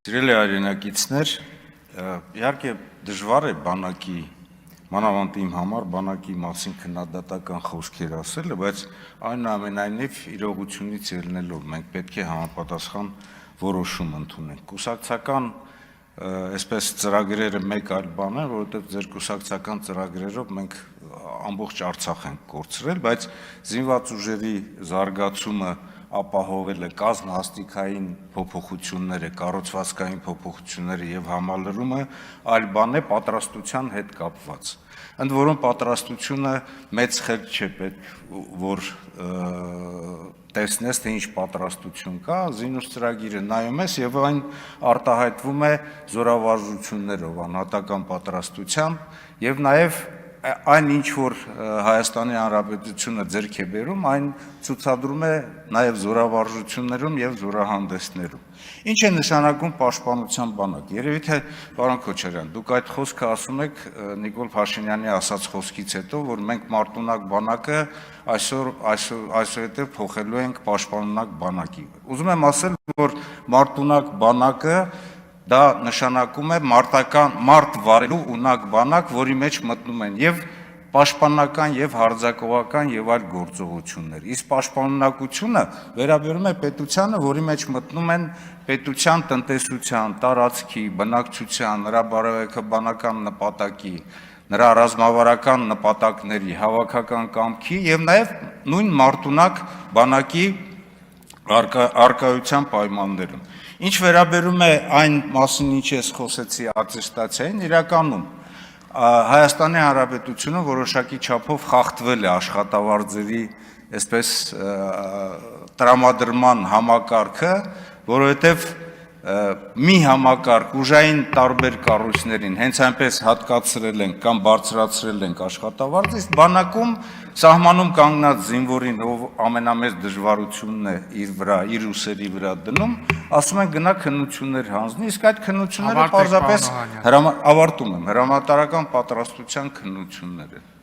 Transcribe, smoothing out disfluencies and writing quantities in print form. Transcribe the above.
Սիրելի հայրենակիցներ, իհարկե դժվար է բանակի, մանավանդ իմ համար բանակի մասին քննադատական խոսքեր ասելը, բայց այնուամենայնիվ իրողությունից ելնելով մենք պետք է համապատասխան որոշում ընդունենք։ Կուսակցական այսպես ծրագրերը մեկ այլ բան է, որովհետև ձեր կուսակցական ծրագրերով մենք ամբողջ Արցախ ենք կորցրել, բայց զինված ուժերի զարգացումը ապահովել է կազմահաստիկային փոփոխությունները, կառուցվածքային փոփոխությունները եւ համալրումը այլ բան է պատրաստության հետ կապված։ Ընդ որում պատրաստությունը մեծ խելք չէ պետք, որ տեսնես, թե ինչ պատրաստություն կա, զինուշ ծրագիրը նայում ես եւ այն արտահայտվում է զորավարժություններով, անհատական պատրաստությամբ եւ նաեւ այն ինչ որ Հայաստանի Հանրապետությունը ձեռք է բերում, այն ցուցադրում է նաև զորավարժություններում եւ զորահանդեսներում։ Ինչ է նշանակում պաշտպանության բանակ։ Երևի թե պարոն Քոչարյան, դուք այդ խոսքը ասում եք Նիկոլ Փաշինյանի ասած խոսքից հետո, որ մենք մարտունակ բանակը այսօր փոխելու ենք պաշտպանունակ բանակի։ Ուզում եմ ասել, որ մարտունակ բանակը դա նշանակում է մարտ վարելու ունակ բանակ, որի մեջ մտնում են եւ պաշտպանական եւ հարձակողական եւ այլ գործողություններ։ Իսկ պաշտպանունակությունը վերաբերում է պետությանը, որի մեջ մտնում են պետության տնտեսության, տարածքի, բնակչության, նրա բարոյական նպատակի, նրա ռազմավարական նպատակների, հավաքական կամքի եւ նաեւ նույն մարտունակ բանակի արկայության պայմաններում։ Ինչ վերաբերում է այն մասին, ինչ ես խոսեցի ատեստացիային, իրականում Հայաստանի Հանրապետությունը որոշակի չափով խախտվել է աշխատավարձերի այսպես տրամադրման համակարգը, որովհետև մի համակարգ ուժային տարբեր կառույցներին հենց այնպես հատկացրել ենք կամ բարձրացրել ենք աշխատավարձը, իսկ բանակում սահմանում կանգնած զինվորին, ով ամենամեծ դժվարությունն է իր ուսերի վրա դնում, ասում են գնա քննություններ հանձնի, իսկ այդ քննությունները պարզապես ավարտում եմ, հրամանատարական պատրաստության քննություններ են։